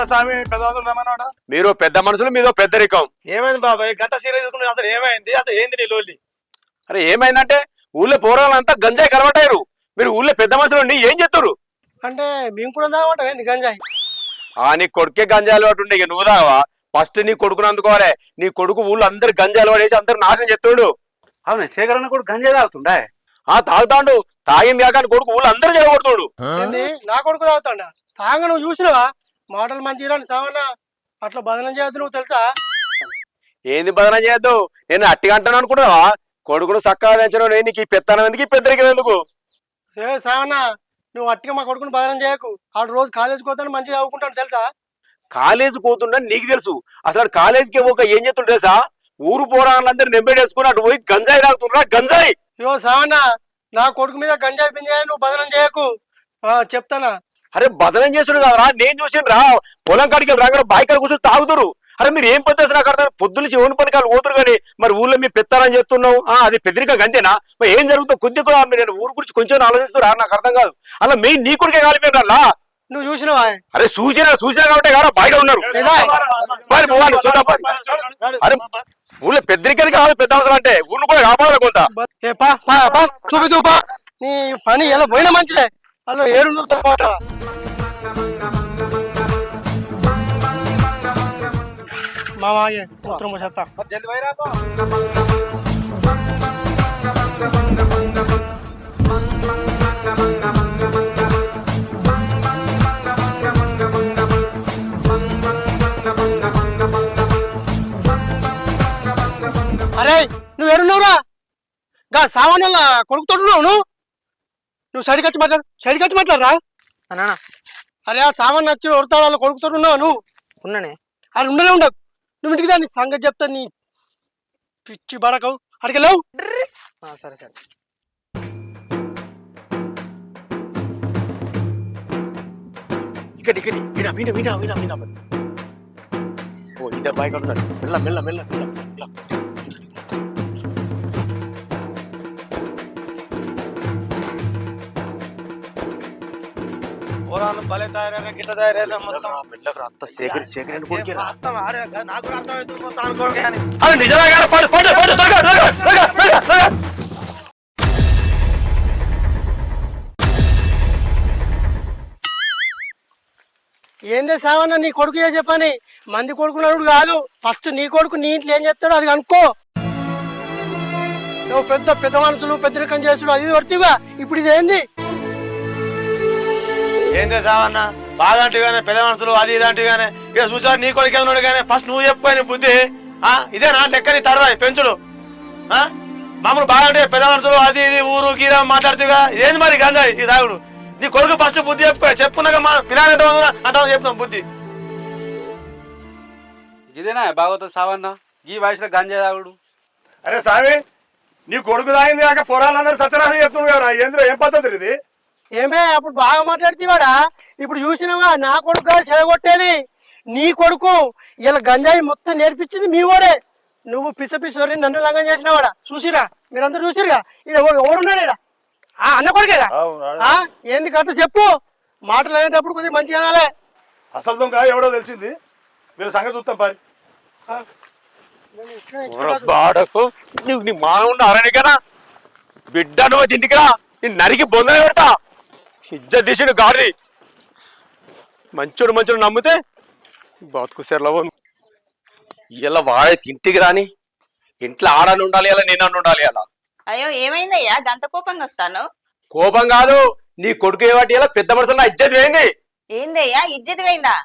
ఏమైందిరా స్వామి పెద్దవాళ్ళు రమ్మన్నాడా? మీరు పెద్ద మనుషులు మీదో పెద్దరికం. ఏమైంది బాబాయ్? గంట సీరియస్ అసలు ఏమైంది? అసలు ఏంది నీ లోలి? అరే ఏమైందంటే ఊళ్ళో పోరాలంతా గంజాయి కలవటారు. మీరు ఊళ్ళో పెద్ద మనుషులు ఏం చెప్తారు అంటే మేము కూడా తాగమంటాం ఏంది గంజాయి? నీ కొడుకే గంజాయి అలవాటు ఉండే. ఇక నువ్వు తాగవా? ఫస్ట్ నీ కొడుకుని అందుకోవాలి. నీ కొడుకు ఊళ్ళో అందరు గంజాయి అలవాటు వేసి అందరు నాశనం చెప్తాడు. అవును, శేఖరన్న కూడా గంజాయి తాగుతుండే. తాగుతాడు. తాగింది కాక కొడుకు ఊళ్ళో అందరు చెడగొడుతాడు. ఏంది నా కొడుకు తాగుతాడా? తాగ నువ్వు చూసినవా? మాటలు మంచిగా సావన్నా అట్లా బదనం చేయద్దు. నువ్వు తెలుసా? ఏంది బదనం చేయొద్దు? నేను అట్టిగా అంటాను అనుకుంటున్నావా? కొడుకును చక్కగా పెంచడం నీకు ఈ పెత్తనం ఎందుకు, ఈ పెద్దరికం ఎందుకు? సావన్నా నువ్వు అట్టిగా మా కొడుకుని బదనం చేయకు. ఆడు రోజు కాలేజీకి పోతాను మంచిగా చదువుకుంటాను తెలుసా? కాలేజీ పోతుండ నీకు తెలుసు. అసలు కాలేజీకి ఒక ఏం చేస్తుండే తెలుసా? ఊరు పోరాళ్ళందరూ నెంబేడేసుకుని అటు పోయి గంజాయి తాగుతుండ్రా గంజాయి. ఇవో సావన్నా నా కొడుకు మీద గంజాయి పింజాయి నువ్వు బదనం చేయకు. చెప్తానా? అరే బదనం చేసుడు కదరా, నేను చూసిన రా. పొలం కాడికి రాకుండా బాయికాడ కూర్చొని తాగుతారు. అరే మీరు ఏం పద్ధతి నాకు అర్థం. పొద్దున్న ఓన్ పనికాలు పోతురు కానీ మరి ఊళ్ళో మీరు పెత్తారని చెప్తున్నావు. అది పెద్దరిక గంతేనా? మరి ఏం జరుగుతుందో కొద్ది కూడా నేను ఊరు గురించి కొంచెం ఆలోచిస్తున్నా. నాకు అర్థం కాదు. అలా మెయిన్ నీ కొడుకే కాలిపోయినా. నువ్వు చూసినవా? అరే చూసినా కాబట్టి కదా బయట ఉన్నారు. అరే ఊళ్ళో పెద్దరికని కావాలి పెద్ద అవసరం అంటే. ఊళ్ళు కూడా కాపాడాలి కొంత. చూపిదూపా నీ పని ఎలా పోయినా మంచిదే. అలా ఏడు పాట మామాయే మూత్రం చెత్తా. అరే నువ్వు ఏడున్నావురా? గా సామాన్యుల కొడుకుతోడున్నావు నువ్వు సైడ్కి వచ్చి మాట్లాడరా అన్నా. అరే ఆ సామాన్ నచ్చి ఉడతాడు వాళ్ళ కొడుకుతోడున్నావు నువ్వు. ఉన్నానే. అది ఉండనే ఉండవు. నువ్వు ఇంటికి దాన్ని సంగతి చెప్తా. నీ పిచ్చి బడకవు అడిగలేవు. సరే సరే. ఇక్కడ ఇదే బయట ఉన్నారు. మెల్ల మెల్ల మెల్ల. పోరాలు భలే తయారైనా గిట్ట తయారైనా నాకు అర్థమవుతుంది మొత్తం అనుకోండి. ఏందే సావన్న నీ కొడుకు ఏ చెప్పని? మంది కొడుకున్నాడు కాదు. ఫస్ట్ నీ కొడుకు నీ ఇంట్లో ఏం చెప్తాడో అది అనుకో. నువ్వు పెద్ద పెద్ద మనుషులు పెద్దరికం చేసుడు అది వర్తిగా. ఇప్పుడు ఇది ఏంది? ఏందే సావన్న బాగా అంటుగానే పెద్ద మనుషులు అది ఇది అంటుగానే ఇక చూసారు నీ కొడుకు ఉన్నాడు కానీ ఫస్ట్ నువ్వు చెప్పుకోని బుద్ధి. ఇదే నా లెక్క నీ తర్వాత పెంచుడు. మామూలు బాగా అంటే పెద్ద మనుషులు అది ఇది ఊరు గీరా మాట్లాడుతుగా ఇదేంది మరి గంజాయి ఈ తాగుడు. నీ కొడుకు ఫస్ట్ బుద్ధి చెప్పుకున్నాక మా పిల్లలు అంత చెప్తాం బుద్ధి. ఇదేనా బాగోతా సావన్న ఈ వయసులో గంజాయి తాగుడు? అరే స్వామి నీ కొడుకు తాగింది కాక పొరాలందరూ సత్యనారాయణ చెప్తున్నాడు కదా. ఏంద్ర ఏం పద్ధతి ఇది? ఏమే అప్పుడు బాగా మాట్లాడితేవాడా? ఇప్పుడు చూసినావా నా కొడుకు చెడగొట్టేది నీ కొడుకు. ఇలా గంజాయి మొత్తం నేర్పించింది మీ వాడే. నువ్వు పిసపిసోరి నన్ను లంగం చేసినవాడా? చూసిరా మీరందరూ చూసిరుగా. ఇక్కడ ఓడున్నాడు ఇక్కడ అన్న కొడుకేగా. ఏంది కథ చెప్పు. మాటలు అనేటప్పుడు కొద్దిగా మంచిగా అనాలే. అసలు దొంగ ఎవడో తెలిసింది. మీరు సంగతి చూస్తాం పరి. నీ మానవుడు అరణికనా బిడ్డ నువ్వు ఇంటికిరా. నేను నరికి బొందని పెడతా. ఇజ్జత్ తీసిన గాడి మంచోడు నమ్మితే బతుకు సెర్లవు. ఇలా వాడే ఇంటికి రాని ఇంట్లో ఆడని ఉండాలి, అలా నేను ఉండాలి. అలా అయ్యో ఏమైందయ్యా గంత కోపంగా వస్తాను? కోపం కాదు, నీ కొడుకు ఏవాటి ఇలా పెద్ద మనుషులు నా ఇజ్జత్ పోయింది. ఏందయ్యా ఇజ్జత్ పోయిందా?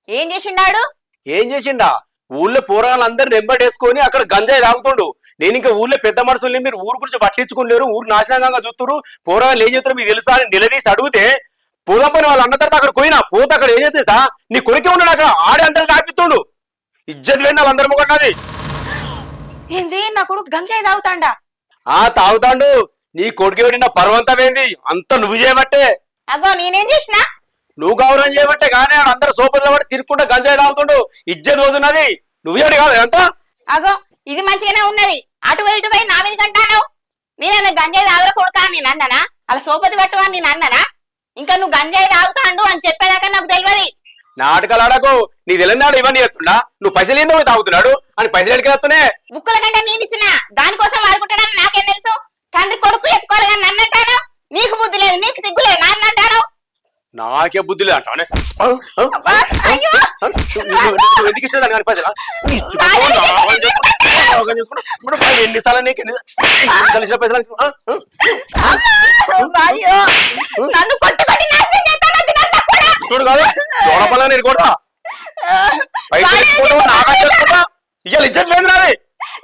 ఏం చేసిండాడు? ఏం చేసిండా? ఊళ్ళో పోరాళ్ళందరూ నెంబడేసుకొని అక్కడ గంజాయి తాగుతుండు. నేను ఇంకా ఊళ్ళో పెద్ద మనుషుల్ని మీరు ఊరు గురించి పట్టించుకోలేరు, ఊరు నాశనంగా చూస్తున్నారు, పోరాళ్ళు ఏం చేస్తారు మీకు తెలుసా అని నిలదీసి అడిగితే పోదాం పని వాళ్ళు అన్న తర్వాత అక్కడ పోయినా పోతే అక్కడ ఏం చేస్తా నీ కొడుకే ఉన్నాడు అక్కడ ఆడే అందరూ తాపిస్తుండు. ఇజ్జత్ పోయింది వాళ్ళందరూ కొన్నది. ఏంది నా కొడుకు గంజాయి తాగుతాండా? తాగుతాండు. నీ కొడుకు ఎవడిన పర్వంతమైంది అంతా నువ్వు చేయబట్టే. అగో నేనేం చేసినా? నువ్వు గౌరవం చేయబట్టే. కానీ అందరు సోపర్లో పడి తిరుక్కుంటా గంజాయి తాగుతుండు. ఇజ్జత్ పోతున్నది. నువ్వేడు కాదు ఎంత. అగో ఇది మంచిగానే ఉన్నది. అటు ఇటు పోయి నా మీద కంటాను. నేనన్నా గంజాయి తాగురా కొడుకా అని నేను అన్నానా? అలా సోపతి పట్టువని నేను అన్నానా? ఇంకా నువ్వు గంజాయి తాగుతాండు అని చెప్పేదాకా నాకు తెలియదు. నాటకాలు ఆడకు నీకు తెలియనాడు ఇవన్నీ చేస్తున్నా నువ్వు పైసలు ఏందో తాగుతున్నాడు అని పైసలు ఎడికి వస్తున్నాయి బుక్కల కంటే నేను ఇచ్చిన దానికోసం వాడుకుంటానని నాకేం తెలుసు తండ్రి కొడుకు చెప్పుకోవాలి కానీ నన్ను అంటాను నీకు బుద్ధి లేదు నీకు సిగ్గు లేదు నన్ను అంటాను నాకే బుద్ధి అంటానే అబ్బా, అయ్యో. ఎందుకు ఇష్టం దాని పైసలు ఎన్నిసార్లు నీకు ఎన్నిసార్లు ఇచ్చిన పైసలు అయ్యో, నన్ను కొట్టి కొట్టి నాశనం చేస్తాను అది నన్ను కూడా. చూడు కాదు చూడపల్లా నేను కూడా పైసలు ఇచ్చుకుంటా నాకా చేసుకుంటా ఇవాళ ఇజ్జత్ లేదు నాది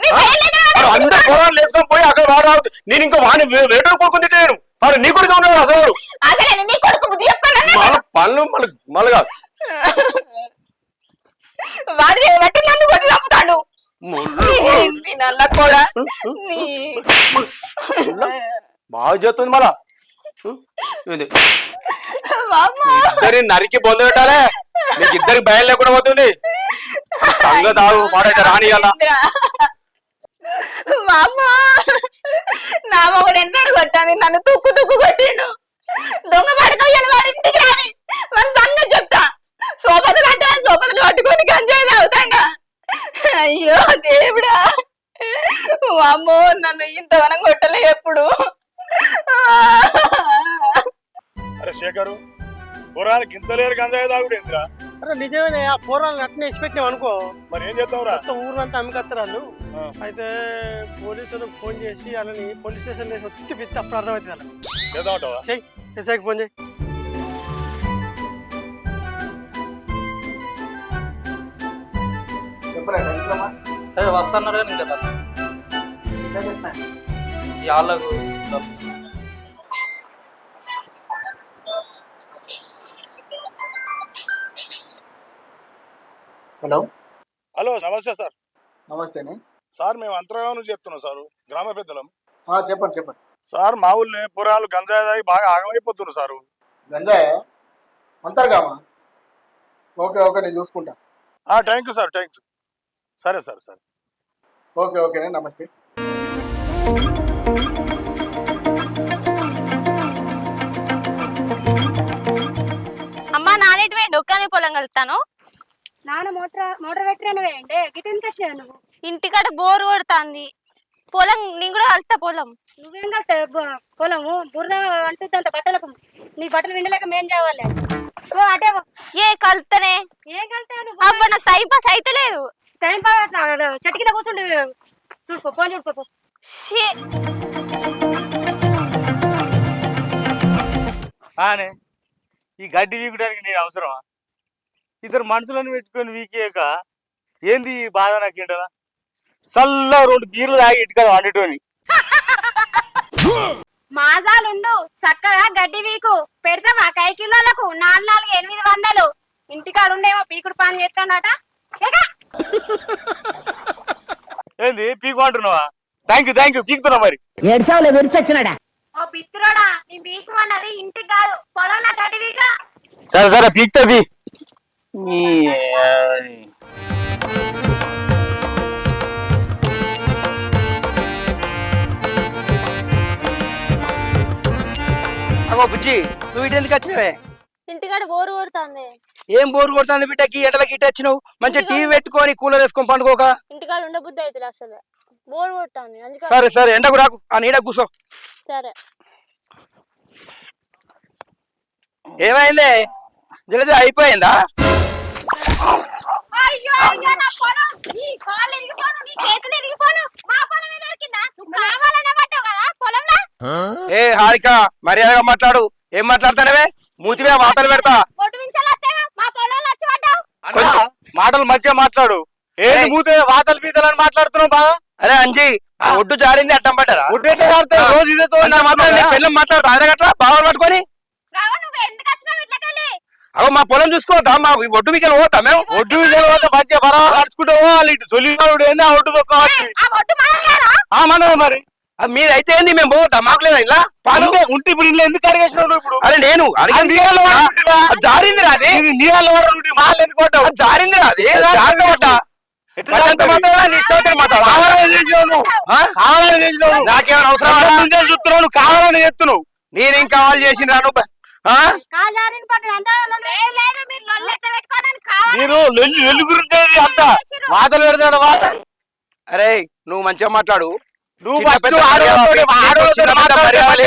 నీ భయం లేక వాడు అందరు పొలాలు వేసుకొని పోయి అక్కడ వాడు నేను ఇంకా వాడిని వేటో కొడుకుని తిట్టాను వాడు నీ కొడుకు ఉన్నాడు అసలు అసలే నీ కొడుకు బుద్ధి చెప్పుకోను మన పనులు మళ్ళగా వాడి బట్టి నన్ను కొట్టి చంపుతాడు నీ నల్ల కూడా నీ బాగా చేస్తుంది మళ్ళా వామ్మో. ఇద్దరి నరికి బొంద పెట్టాలే నీకు ఇద్దరికి భయం లేకుండా పోతుంది సంగతి ఆగు మాడైతే రాని అలా వామ్మో. నా మొగుడు ఎన్నాడు కొట్టాను నన్ను తుక్కు తుక్కు కొట్టిండు దొంగ పడుకోవాలి వాడి ఇంటికి రాని మన సంగతి చెప్తా సోపతులు అంటే సోపతులు పట్టుకొని గంజాయి తాగుతాడా అయ్యో దేవుడా వామ్మో నన్ను ఇంతవనం కొట్టలే ఎప్పుడు అరే శేఖరు పొరానికి ఇంత లేరు గంజాయి తాగుడు ఏంద్రా అరే నిజమే ఆ పోరాలను అట్నే ఇచ్చి పెట్టినావు అనుకో మరి ఏం చేద్దాంరా మొత్తం ఊరంతా అమ్మికత్తారు వాళ్ళు ఆ. అయితే పోలీసులకు ఫోన్ చేసి వాళ్ళని పోలీస్ స్టేషన్ వేసి ఒత్తి పిత్తి అప్పుడు అర్థమవుతుంది వాళ్ళకి చేద్దామంటావా చెయ్యి ఎస్ఐకి ఫోన్ చేయి సరే వస్తున్నారు కానీ ఇంకా ఈ వాళ్ళకు హలో హలో నమస్తే సార్ నమస్తేనే సార్ మేము అంతర్గా నుంచి చెప్తున్నాం సార్ గ్రామ పెద్దలం చెప్పండి చెప్పండి సార్ మా ఊళ్ళో పురాలు గంజాయి తాగి బాగా ఆగమైపోతున్నారు సారు గంజాయ అంతర్గామా ఓకే ఓకే నేను చూసుకుంటా thank you sir thank you సరే సార్ సరే ఓకే ఓకేనే నమస్తే అమ్మా నానేటి వేయండి ఒక్కనే పొలం కలుస్తాను నాన్న మోటార్ పెట్టరాను వేయండి గిటెన్కి వచ్చావు నువ్వు ఇంటికాడ బోర్ కొడుతుంది పొలం నేను కూడా కలుస్తా పొలం నువ్వేం కలుస్తావు పొలము బురద అంటుంది అంత బట్టలకు నీ బట్టలు విండలేక మేం చేయాలి ఓ అటే పో. ఏ కలుతానే ఏం కలుతావు నువ్వు అబ్బా నాకు టైం పాస్ అయితే లేదు టైం పాస్ చెట్టు కింద కూర్చుండు చూడుకో ఫోన్ చూడుకో షీ. ఆనే ఈ గడ్డి వీకడానికి నేను అవసరమా ఇద్దరు మనుషులను పెట్టుకొని వీకేక ఏంది ఈ బాధ నాకేంటదా చల్ల 2 బీర్లు తాగి ఇటుక వండటోని మాజాలుండు చక్కగా గడ్డి వీకు పెడతావా కై కిలోలకు 4-800 ఇంటికాడ ఉండేమో పీకుడు పని చేస్తాడట ఏంది పీకు అంటున్నావా థ్యాంక్ యూ పీకుతున్నా మరి ఓ పిత్తురోడా నీ పీకు అన్నది ఇంటికి కాదు పొలంలో గడ్డి వీకా సరే పీకుతా పీ అగో బుజ్జి నువ్వు ఇటు ఎందుకు వచ్చినవే ఇంటికాడ బోర్ కొడుతుంది ఏం బోరు కొడుతుంది బిడ్డకి ఎండలకి ఇటు వచ్చినావు మంచిగా టీవీ పెట్టుకొని కూలర్ వేసుకొని పండుకోక ఇంటికాడ ఉండే బుద్ధి అవుతుంది అసలు బోర్ కొడుతుంది అందుకని సరే సరే ఎండకు రాకు ఆ నీడ కూసో సరే ఏమైంది జలజ అయిపోయిందా అయ్యో అయ్యో నా పొలం నీ కాళ్ళు ఇరిగిపోను నీ చేతులు ఇరిగిపోను మా పొలం మీద దొరికిందా నువ్వు కావాలనే పట్టావు కదా పొలంలో ఏ హారిక మర్యాదగా మాట్లాడు ఏం మాట్లాడతానవే మూతివే వాతలు పెడతా ఒట్టు మించాలత్తేవా మా పొలంలో వచ్చి పడ్డావు మాటలు మంచిగా మాట్లాడు ఏంది ఏయ్. మూతే వాతలు పీతలు అని మాట్లాడుతున్నావు బాగా అరే అంజీ ఆ ఒడ్డు జారింది అడ్డం పడ్డారా ఉడ్డు ఎట్లా కారుతావు? రోజు ఇదే తో పిల్లలు మాట్లాడతా అరగట్లా బాగా పట్టుకొని రావు నువ్వు ఎందుకు వచ్చినావు ఇట్లకెళ్ళి అగో మా పొలం చూసుకోవద్దా మా ఒడ్డు మీకు పోతా మేము ఒడ్డు పోతే మంచిగా బరాబర్ నడుచుకుంటూ పోవాలి ఇటు సొలివాడు ఏంది ఆ ఒడ్డు తొక్కవచ్చు ఆ ఒట్టు మనలేరా ఆ మనమే మరి మీరైతే ఏంది మేము పోతా మాకు లేదా ఇలా పాలు ఉంటే ఇప్పుడు ఇంట్లో ఎందుకు అడిగేసినావు నువ్వు ఇప్పుడు అరే నేను అడిగింది నీళ్ళ వాడు ఉంటివా? జారింది రాది నీళ్ళ వాడు ఉంటే మాలు ఎందుకు కొట్టావు జారింది రాది జాగ్రత్త పడ్డా ఎట్లా ఎంత మాత్రం నీ ఇష్టం వచ్చిన మాట్లాడు కావాలని చేసినావు నువ్వు కావాలని చేసినావు నాకేమైనా అవసరం చూస్తున్నావు నువ్వు కావాలని చేస్తున్నావు నేనేం కావాలి చేసిన రాను ఆ? కాలు జారిన పట్టు అంతా లేదు లేదు మీరు లొల్లి ఎట్లా పెట్టుకోవడానికి కావాలి నేను లొల్లి గురించి అంత వాతలు పెడతాడు వాత. అరే నువ్వు మంచిగా మాట్లాడు. నువ్వు చిన్న ఫస్ట్ పెద్ద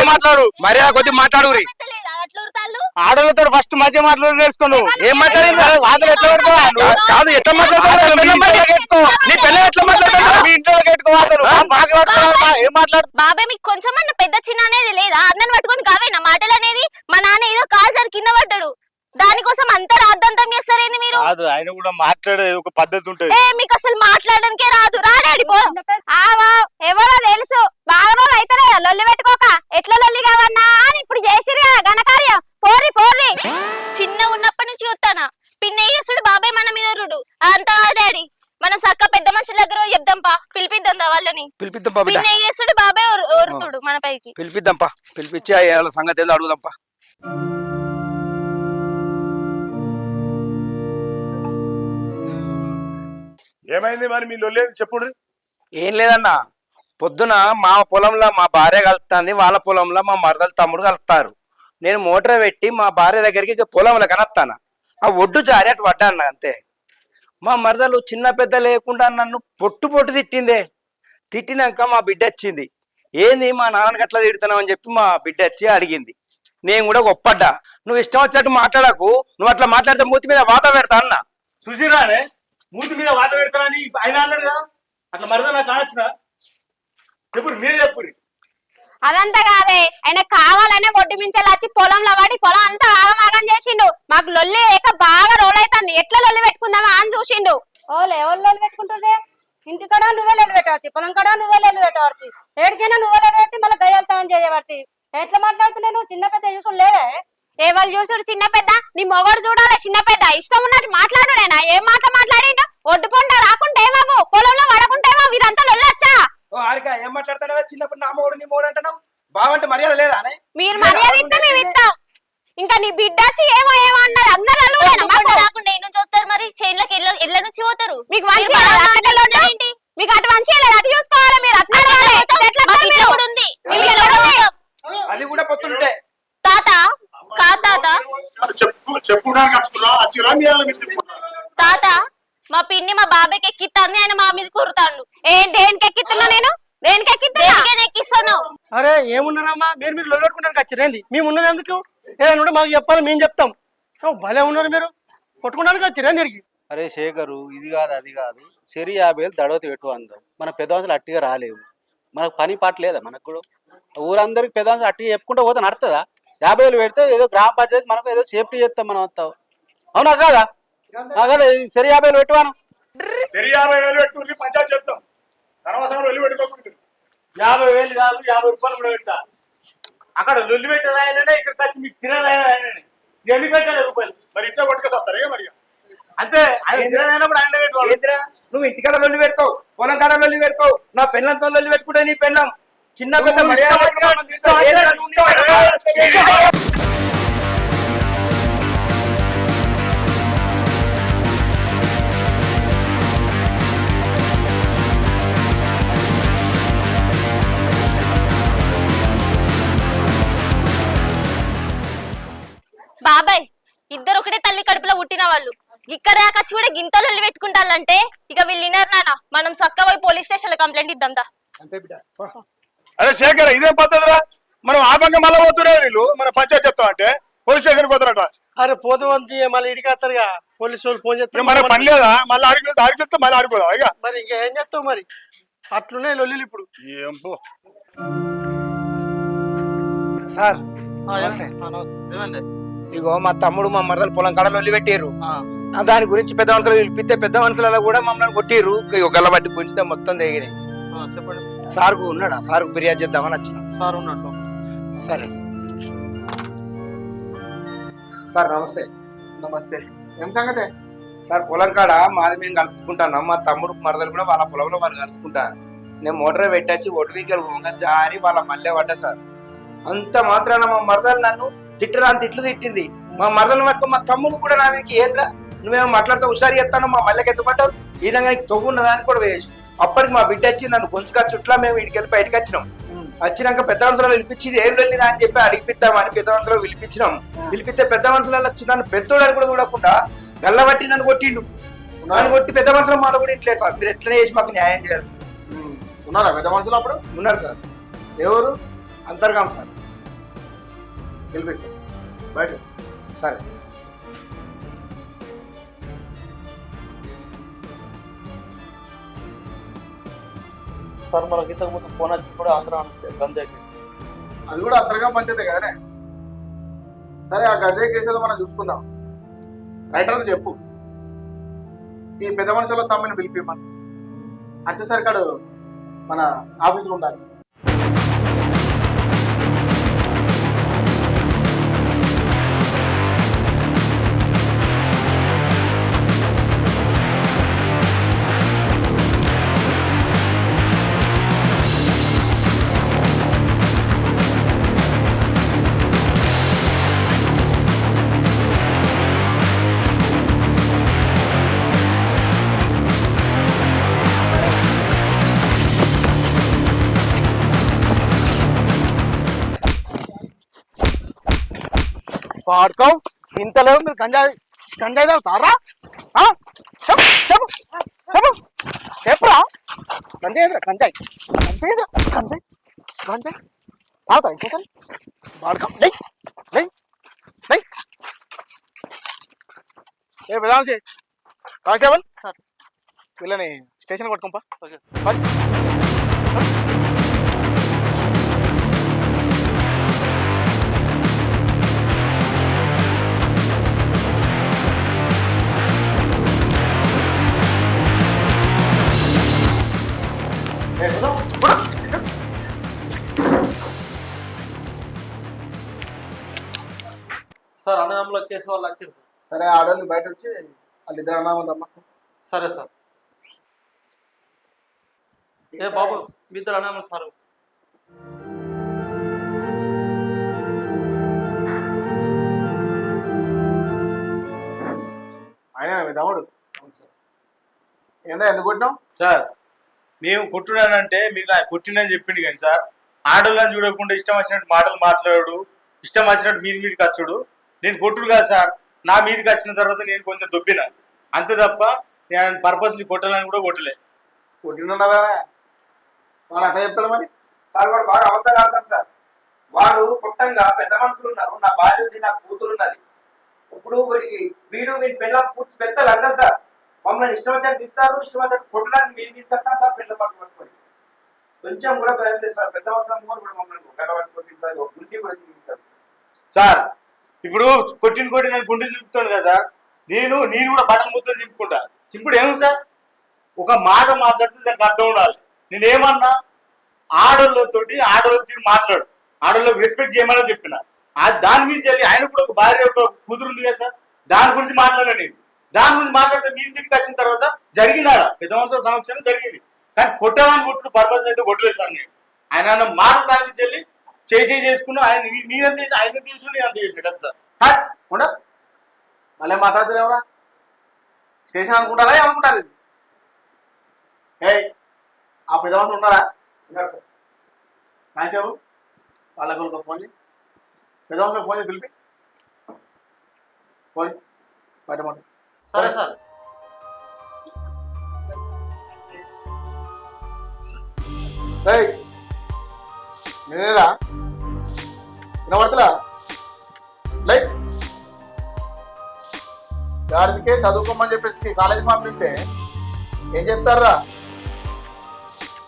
మాట్లాడు మర్యాద కొద్ది మాట్లాడు లేదా అట్లా ఉడతాళ్ళు ఆడోళ్ళతో ఫస్ట్ మంచిగా మాట్లాడు నేర్చుకో. నువ్వు ఏం మాట్లాడింది వాతలు ఎట్లా పెడతావా నువ్వు? కాదు ఎట్లా మాట్లాడతావు? నీ పిల్లలు ఎట్లా మాట్లాడతావు? మీ ఇంట్లో పెట్టుకో వాతలు. ఏం మాట్లాడుతావు? బాబాయ్ మీకు కొంచెమన్నా పెద్ద చిన్న అనేది లేదా అన్నని పట్టుకొని కావేనా మాటలు అనేది మా నాన్న ఏదో కాలు సార్ కింద పడ్డాడు దానికోసం అంతా రాద్దంతం చేస్తారేంది మీరు కాదు ఆయన కూడా మాట్లాడే ఒక పద్ధతి ఉంటది. ఏ మీకు అసలు మాట్లాడడానికే రాదు రాడాడి పో ఎవరో తెలుసు బాగా రోజులు అయితే లొల్లి పెట్టుకోక ఎట్లా లొల్లి కావన్నా అని ఇప్పుడు చేసిరు ఘనకార్యం పోర్రి పోర్రి చిన్న ఉన్నప్పటి నుంచి చూస్తానా పిన్నయ్యసుడు బాబాయ్ మన మీద రుడు అంత డాడీ మనం చక్క పెద్ద మనుషుల దగ్గర చెప్దాంపా పిలిపిద్దాం వాళ్ళని పిలిపిద్దాంపా బిడ్డ పిన్నయ్యసుడు బాబాయ్ ఒరుతుడు మన పైకి పిలిపిద్దాంపా పిలిపించి వాళ్ళ సంగతి ఏదో అడుగుదాంపా. ఏమైంది మరి మీ లొల్లేదు చెప్పుడు. ఏం లేదన్నా పొద్దున మా పొలంలో మా భార్య కలుస్తుంది, వాళ్ళ పొలంలో మా మరదలు తమ్ముడు కలుస్తారు. నేను మోటార్ పెట్టి మా భార్య దగ్గరికి పొలంలో కనొస్తాను. ఆ ఒడ్డు జారి అటు పడ్డా అన్న అంతే. మా మరదలు చిన్న పెద్ద లేకుండా నన్ను పొట్టు తిట్టిందే. తిట్టినాక మా బిడ్డ వచ్చింది. ఏంది మా నాన్నకి అట్లా తిడుతున్నావు అని చెప్పి మా బిడ్డ వచ్చి అడిగింది. నేను కూడా ఒప్పడ్డా. నువ్వు ఇష్టం వచ్చినట్టు మాట్లాడకు, నువ్వు అట్లా మాట్లాడితే మూతి మీద వాత పెడతా అన్న. చూసిరానే మూతి మీద వాత పెడతానని ఆయన అన్నాడు కదా అట్లా మరిదా నాకు అనొచ్చునా చెప్పుడు మీరు చెప్పుడు. అదంతా కాదే ఆయన కావాలనే ఒడ్డు మించాలి వచ్చి పొలంలో పడి పొలం అంతా ఆగమాగం చేసిండు మాకు లొల్లి లేక బాగా రోడ్ అవుతుంది ఎట్లా లొల్లి పెట్టుకుందామా అని చూసిండు. ఓలే ఎవరు లొల్లి పెట్టుకుంటుందే? ఇంటి కాడ నువ్వే లొల్లి పెట్టవచ్చు, పొలం కాడ నువ్వే లొల్లి పెట్టవచ్చు, ఏడికైనా నువ్వే లొల్లి పెట్టి మళ్ళీ గయ్యాలతామని చేయబట్టి ఎట్లా మాట్లాడుతున్నావు? నువ్వు చిన్న పెద్ద చూసుడు లేదే? ఎవరు చూసుడు చిన్న పెద్ద నీ మొగడు చూడాలి చిన్న పెద్ద ఇష్టం ఉన్నట్టు మాట్లాడుడేనా ఏం మాట మాట్లాడిండు ఒడ్డు పొండ రాకుంటే ఏమావు పొలంలో పడకుంటే ఏమావు ఇదంతా లొల్లొచ్చా? ఓ హారిక ఏం మాట్లాడతానవే? చిన్నప్పుడు నా మోడు నీ మోడు అంటున్నావు. బావంటే మర్యాద లేదా? మీరు మర్యాద ఇస్తే మేము ఇస్తాం. ఇంకా నీ బిడ్డ వచ్చి ఏమో ఏమో అన్నారు అందరూ రాకుండా ఏ నుంచి వస్తారు మరి చేనులకి ఎల్ల నుంచి పోతారు మీకు మంచి ఏంటి మీకు అటు మంచి అటు చూసుకోవాలి మీరు అది కూడా పొత్తుంటే తాత కాదు తాత తాత మా పిన్ని మా బాబాయ్కి ఎక్కిస్తాను ఆయన మా మీద కురుతాడు. దేనికి ఎక్కిస్తున్నా నేను దేనికి ఎక్కిస్తున్నా ఎక్కిస్తాను. అరే ఏమున్నారమ్మా మీరు లొల్లి పెట్టుకుంటానికి వచ్చిరేంది? మేము ఉన్నది ఎందుకు? ఏదన్నా ఉంటే మాకు చెప్పాలి, మేము చెప్తాం. భలే ఉన్నారు మీరు, కొట్టుకుంటానికి వచ్చిరేంది ఇక్కడికి? అరే శేఖరు ఇది కాదు అది కాదు సరి 50,000 దడవతి పెట్టు అందాం. మన పెద్దవాళ్ళు అట్టిగా రాలేవు, మనకు పని పాట లేదా? మనకు కూడా ఊరందరికి పెద్దవాళ్ళు అట్టిగా చెప్పుకుంటూ పోతే నడుతుందా? 50,000 పెడితే ఏదో గ్రామ పంచాయతీ మనకు ఏదో సేఫ్టీ చేస్తాం మనం వస్తావు. అవునా కాదా? కదా సరి 50,000 పెట్టువాను. సరి 50,000 పెట్టుకుని పంచాయతీ చెప్తాం. అనవసరం లొల్లి పెట్టుకోకూడదు. 50,000 కాదు 50 రూపాయలు కూడా పెట్టా. అక్కడ లొల్లి పెట్టేది ఆయననే, ఇక్కడికి వచ్చి మీకు తినేది ఆయననే. ఎందుకు పెట్టాలి రూపాయలు? మరి ఇంట్లో కొట్టుకొస్తారే మరి. అంతే ఆయన తినేదైనప్పుడు ఆయన పెట్టుకోవాలి. నువ్వు ఇంటికాడ లొల్లి పెడతావు, పొలం కాడ లొల్లి పెడతావు, నా పెళ్ళంతో లొల్లి పెట్టుకుంటే నీ పెళ్ళం చిన్న పెద్ద మర్యాద. బాబాయ్ ఇద్దరు ఒకటే తల్లి కడుపులో పుట్టిన వాళ్ళు ఇక్కడ వచ్చి కూడా గింతలు వెళ్ళి పెట్టుకుంటారంటే ఇక వీళ్ళు వినరు నాన్న. మనం చక్క పోయి పోలీస్ స్టేషన్ లో కంప్లైంట్ ఇద్దాం. అరే శేఖర్ ఇదేం పద్ధతిరా? మనం ఆ బంగ మళ్ళీ పోతున్నారు వీళ్ళు. మన పంచాయతీ చెప్తాం అంటే పోలీస్ స్టేషన్ పోతారట. అరే పోతామంతి మళ్ళీ ఇడికి వస్తారుగా పోలీసు వాళ్ళు ఫోన్ చేస్తారు. మన పని లేదా? మళ్ళీ ఆడికి మళ్ళీ ఆడుకోదా ఇక? మరి ఇంకా ఏం చేస్తావు మరి? అట్లున్నాయి లొల్లిలు ఇప్పుడు. ఏం పో సార్ ఇగో మా తమ్ముడు మా మరదలు పొలం కాడ లొల్లి పెట్టారు. దాని గురించి పెద్ద మనుషులు పిలిపిస్తే పెద్ద మనుషులలో కూడా మమ్మల్ని కొట్టిర్రు. గల్లబట్టి గుంజితే మొత్తం దిగినాయి. సార్కు ఉన్నాడా? సార్కు ఫిర్యాదు చేద్దామని వచ్చిన. సార్ ఉన్నట్టు. సరే సార్ నమస్తే. నమస్తే. ఏం సంగతే? సార్ పొలం కాడ మాది మేము కలుసుకుంటాను. మా తమ్ముడు మరదలు కూడా వాళ్ళ పొలంలో వాళ్ళు కలుసుకుంటారు. నేను మోటార్ పెట్టచ్చి ఒడ్డు వీకర్ జారి వాళ్ళ మళ్ళీ పడ్డా సార్. అంత మాత్రాన మా మరదలు నన్ను తిట్టరాని తిట్లు తిట్టింది. మా మరదలు పట్టుకో మా తమ్ముడు కూడా నా మీకు ఏంద్రా నువ్వేమో మాట్లాడితే హుషారు చేస్తాను మా మళ్ళీకి ఎత్తుపడ్డావు ఈ విధంగా నీకు తొవ్వు ఉన్నదానికి కూడా వేసి అప్పటికి మా బిడ్డ వచ్చి నన్ను గొంతుకా చుట్లా మేము ఇంటికి వెళ్ళి బయటకు వచ్చినాం. వచ్చినాక పెద్ద మనుషులు పిలిపించి ఏం వెళ్ళినా అని చెప్పి అడిగిపిద్దామని పెద్ద మనుషులు పిలిపించినాం. పిలిపిస్తే పెద్ద మనుషులు వచ్చి నన్ను పెద్దోడని కూడా చూడకుండా గల్లబట్టి నన్ను కొట్టిండు. నన్ను కొట్టి పెద్ద మనుషుల మాట కూడా ఇంట్లేదు సార్. మీరు ఎట్లనే చేసి మాకు న్యాయం చేయాలి సార్. ఉన్నారా పెద్ద మనుషులు అప్పుడు? ఉన్నారు సార్. ఎవరు? అంతర్గాం సార్. గెలిపిస్తారు బయట. సరే సార్. సార్ మనకి ఇంతకు ముందు ఫోన్ వచ్చి కూడా ఆంధ్ర గంజాయి కేసు. అది కూడా అంతర్గా పంచాయతీ కదనే. సరే ఆ గంజాయి కేసులో మనం చూసుకుందాం. రైటర్ చెప్పు, ఈ పెద్ద మనుషుల తమ్మిని పిలిపిమ్మని వచ్చేసరికాడు మన ఆఫీసులో ఉండాలి. వాడుకో ఇంతలో మీరు గంజాయి గంజాయి తాగుతారా? చెప్పు చెప్పు చెప్పు చెప్పురా. గంజాయి గంజాయి గంజాయి గంజాయి గంజాయి తాగుతా ఇంకోసారి. వాడుకో లై లై లై. ఏ విధానం కానిస్టేబుల్ సార్, వీళ్ళని స్టేషన్ కొట్టుకోంపా. సార్ అన్నదమ్ముల కేసు వాళ్ళు వచ్చింది. సరే ఆడవాళ్ళు బయట వచ్చి వాళ్ళిద్దరు అన్నామని రమ్మ. సరే సార్. ఏ బాబు మీ ఇద్దరు అన్నదమ్ములు సార్. ఆయన మీ తమ్ముడు ఏందా ఎందుకు కొట్టినావు? సార్ మేము కొట్టుడానంటే మీకు కొట్టిండని చెప్పిండు కానీ సార్, ఆడోళ్ళని చూడకుండా ఇష్టం వచ్చినట్టు మాటలు మాట్లాడు, ఇష్టం వచ్చినట్టు మీదికి వచ్చాడు. నేను కొట్టుడు కాదు సార్, నా మీదకి వచ్చిన తర్వాత నేను కొంచెం దొబ్బిన అంతే తప్ప నేను పర్పస్ని కొట్టాలని కూడా కొట్టలే. కొట్టినావా? వాడు అట్లా చెప్తాడు మరి. సార్ వాడు బాగా అవతారు ఆడతాడు సార్. వాడు పుట్టంగా పెద్ద మనుషులు ఉన్నారు, నా భార్య ఉంది, నా కూతురు ఉన్నది. ఇప్పుడు వీడు పిల్ల పూర్తి పెద్దలు అందరు సార్. మమ్మల్ని ఇష్టం వచ్చారు తింటారు, ఇష్టం వచ్చారు కొట్టడానికి మీరు తీసుకొస్తారు సార్. పిల్ల పట్టుకొని కొంచెం కూడా భయం లేదు సార్. పెద్ద మనుషులు కూడా మమ్మల్ని గడపట్టుకొని సార్ గుండి కూడా తీస్తారు సార్. ఇప్పుడు కొట్టిన నేను గుండె చింపుతాను కదా సార్, నేను కూడా బటన్ ముద్దలు చింపుకుంటా. చింపుడు ఏముంది సార్, ఒక మాట మాట్లాడితే దానికి అర్థం ఉండాలి. నేనేమన్నా ఆడోళ్ళతో తీరు మాట్లాడు, ఆడోళ్ళకి రెస్పెక్ట్ చేయమని చెప్పిన. దాని మీద వెళ్ళి ఆయన కూడా ఒక భార్య ఒక కూతురు ఉంది కదా సార్, దాని గురించి మాట్లాడినా నేను. దాని గురించి మాట్లాడితే మీ ఇంటికి వచ్చిన తర్వాత జరిగినాడ పెద్ద మనుషుల సమక్షంలో జరిగింది. కానీ కొట్టాలని కొట్టుడు పర్పస్ అయితే కొట్టలేదు సార్. నేను ఆయన మాట దాని నుంచి వెళ్ళి చేసుకున్నా. ఆయన నేనంత చేసి ఆయన తీసుకుని నేను అంత చేసిన కదా సార్. ఉండ మళ్ళీ మాట్లాడుతున్నారు ఎవరా? స్టేషన్ అనుకుంటారా ఏమనుకుంటారు? ఇది ఏ ఆ పెద్ద మనుషులు ఉన్నారా? ఉన్నారు సార్. కానీ చెప్పు వాళ్ళకి ఒక ఫోన్ చేయి, పెద్ద మనుషులకు ఫోన్ చేసి పిలిపి ఫోన్ బయట మాట. సరే సార్. నేనేరా వినబడతలా? లైక్ గాడిదికే చదువుకోమని చెప్పేసి కాలేజీ పంపిస్తే ఏం చెప్తారా?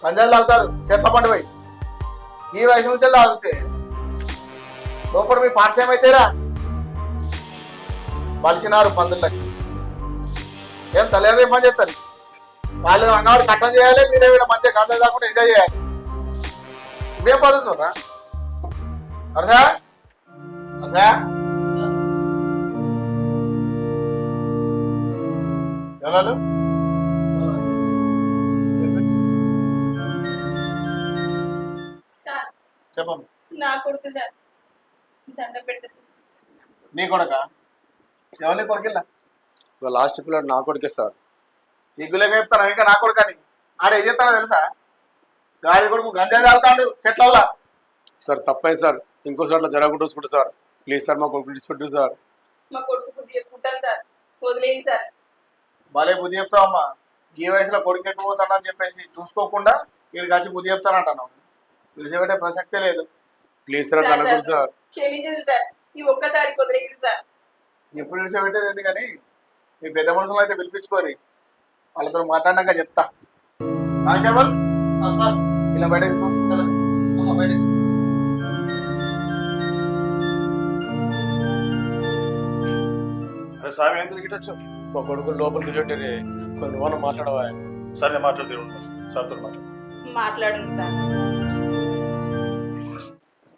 పంజాలు తాగుతారు చెట్ల పండు పోయి. ఈ వయసు నుంచి తాగితే లోపల మీ పార్ట్స్ ఏమైతేరా? బలిసినారు పందులకి. ఏం తల్లి పని చేస్తారు వాళ్ళు. అన్నవాడు కట్టం చేయాలి, మీరే కూడా మంచిగా గంజా కాకుండా ఎంజాయ్ చేయాలి. ఇవే పద్ధతులు రా. అర్సా అర్సా ఎవరు చెప్పండి. నా కొడుకు సార్, దండ పెట్ట సార్. నీ కొడుక? ఎవరిని కొడుకెళ్ళా? లాస్ట్ పిల్లడు నా కొడుకే సార్. సిగ్గులేక చెప్తాను ఇంకా నా కొడుకు అని. ఆడ ఏం చెప్తాడో తెలుసా? గాడి కొడుకు గంజాయి తాగుతాడు చెట్లల్లా. సార్ తప్పే సార్, ఇంకోసారి అట్లా జరగకుండా చూసుకుంటా సార్. ప్లీజ్ సార్, మా కొడుకు డిస్పెక్ట్ సార్. మా కొడుకు బుద్ధి చెప్పుకుంటాను సార్, వదిలేయండి సార్. భలే బుద్ధి చెప్తావమ్మా. ఈ వయసులో కొడుకు ఎట్టు పోతాడని చెప్పేసి చూసుకోకుండా వీడికి వచ్చి బుద్ధి చెప్తానంటాను. విడిచిపెట్టే ప్రసక్తే లేదు. ప్లీజ్ సార్ అట్లా అనకూడదు సార్. క్షమించండి సార్, ఈ ఒక్కసారి వదిలేయండి సార్. ఎప్పుడు విడిచిపెట్టేది ఎందుకని మీ పెద్ద మనుషులు అయితే పిలిపించుకోరి, వాళ్ళతో మాట్లాడినాక చెప్తా. కానిస్టేబుల్ ఇలా బయట తీసుకో. అరే స్వామి ఏం తిరిగిటచ్చు? మా కొడుకు లోపలికి చెట్టు కొన్ని వాళ్ళు మాట్లాడవా? సరే నేను మాట్లాడుతూ సార్తో మాట్లాడు. మాట్లాడండి సార్.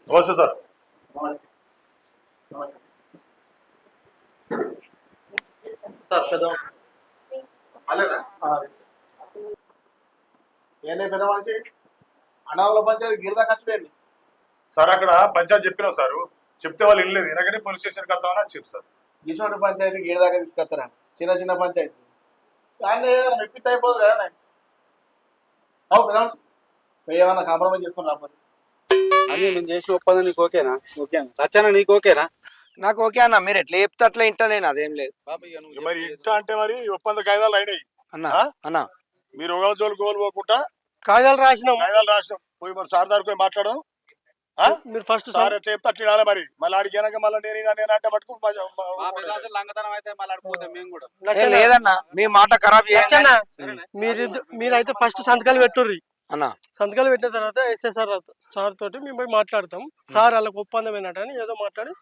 నమస్తే సార్. నమస్తే. నమస్తే. అలాగా ఏందే పెద్ద మనిషి, అనావుల పంచాయతీ గిరిదా ఖర్చుపోయింది. సార్ అక్కడ పంచాయతీ చెప్పినాం సార్, చెప్తే వాళ్ళు వెళ్ళలేదు. వెనకనే పోలీస్ స్టేషన్కి వస్తామని అని చెప్పు సార్. గిసోటి పంచాయతీ గిరిదాకా తీసుకొస్తారా? చిన్న చిన్న పంచాయతీ కానీ మెప్పితే అయిపోదు కదా. అవు పెద్ద మనిషి ఏమన్నా కాంప్రమైజ్ చేసుకుని రాబోదు. అది నేను చేసిన ఒప్పందం నీకు ఓకేనా? ఓకేనా రచన నీకు ఓకేనా? నాకు ఓకే అన్న, మీరు ఎట్లా చెప్తే అట్లా ఇంటా, నేను అదేం లేదు. మరి ఇంట అంటే మరి ఒప్పంద కాయిదాలు అయినాయి అన్న అన్న మీరు ఒకళ్ళ జోలు గోలు పోకుండా కాగితాలు రాసినాం. కాయిదాలు రాసినాం. పోయి మరి సార్ దగ్గర పోయి మాట్లాడదాం. మీరు ఫస్ట్ సార్ ఎట్లా చెప్తే అట్లా వినాలి. మరి మళ్ళీ ఆడికి వెనక మళ్ళీ నేను అంటే పట్టుకు లంగతనం అయితే మళ్ళీ అడిపోతాం మేము కూడా. ఏ లేదన్న, మీ మాట ఖరాబ్ చేయొచ్చన్నా. మీరైతే ఫస్ట్ సంతకాలు పెట్టుర్రి అన్న. సంతకాలు పెట్టిన తర్వాత ఎస్ఐ సార్ తోటి మేము పోయి మాట్లాడతాం. సార్ వాళ్ళకి ఒప్పందం ఏంటని ఏదో మాట్లాడి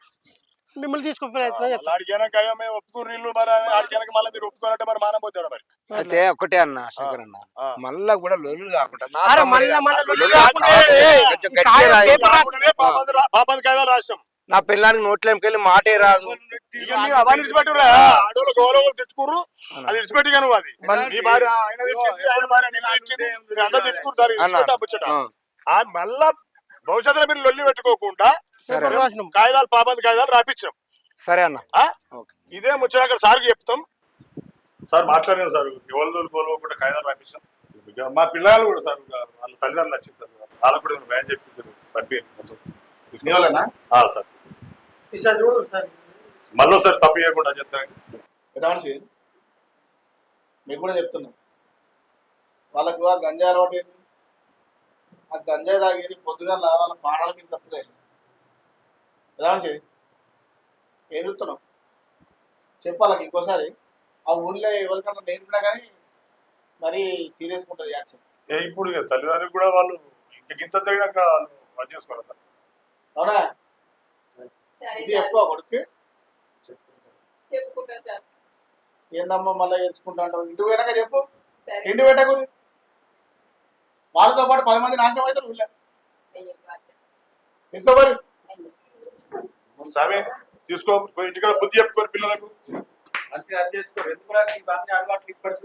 మిమ్మల్ని తీసుకునే ప్రయత్నం చేస్తాం. ఆడికి వెనక మేము ఒప్పుకుని ఇల్లు మరి ఆడికి వెనక మళ్ళీ మీరు ఒప్పుకోనంటే మరి మానం పోతాడు. మరి అయితే ఒకటే అన్న శంకర్ అన్న, మళ్ళా కూడా లొల్లు కాకుండా నా అరే తమ్ముడే మళ్ళా కాదు. లొల్లి లొల్లు కాకుండా కాకుండా కొంచెం గట్టిగా రాయి. పాపంది కాయిదాలు రాసాం. నా పిల్లానికి నోట్లోకి వెళ్ళి మాటే రాదు. అవన్నీ విడిచిపెట్టురా, ఆడోళ్ళు గౌరవం తెచ్చుకుర్రు, అది విడిచిపెట్టి నువ్వు. అది నీ భార్య ఆయన తెచ్చింది, ఆయన భార్య నిన్ను తెచ్చింది, మీరు అందరూ తెచ్చుకుంటారు. మళ్ళా భవిష్యత్తులో మీరు లొల్లి పెట్టుకోకుండా కాయిదాలు పాపంది కాయిదాలు రాపించాం. సరే అన్న. ఇదే ముచ్చట అక్కడ సార్కి చెప్తాం. సార్ మాట్లాడాను సార్, ఎవరితో కోల్పోకుండా కాయిదాలు రాపించాం. మా పిల్లలు కూడా సార్ వాళ్ళ తల్లిదండ్రులు వచ్చింది సార్, వాళ్ళకు కూడా భయం చెప్పి పంపించాను సార్. మళ్ళీ సార్ తప్పు చేయకుండా చెప్తాను. పెద్ద మనిషి మీకు కూడా చెప్తున్నా, వాళ్ళకు ఆ గంజాయి అలవాటు ఏంది? ఆ గంజాయి తాగేది పొద్దుగా వాళ్ళ పాడాల మీద వస్తుంది. పెద్ద మనిషి ఏం చెప్తున్నావు చెప్పు వాళ్ళకి. ఇంకోసారి ఆ ఊళ్ళో ఎవరికన్నా నేర్పినా కానీ మరీ సీరియస్గా ఉంటుంది యాక్షన్. ఇప్పుడు తల్లిదండ్రులు కూడా వాళ్ళు ఇంత తగినాక పని చేసుకోవాలి సార్. అవునా? ఇది ఎక్కువ కొడుకు చెప్పుకుంటాను సార్. ఏందమ్మా మళ్ళీ ఏడ్చుకుంటా అంటావు? ఇంటి పోయినాక చెప్పు. ఇంటి పెట్టకు, వాళ్ళతో పాటు 10 మంది నాశనం అవుతారు ఊళ్ళో. తీసుకోబడి సామే తీసుకో, ఇంటికాడ బుద్ధి చెప్పుకోరు పిల్లలకు. మంచిగా అది చేసుకోరు. ఎందుకు ఇవన్నీ అలవాట్లు ఇప్పటి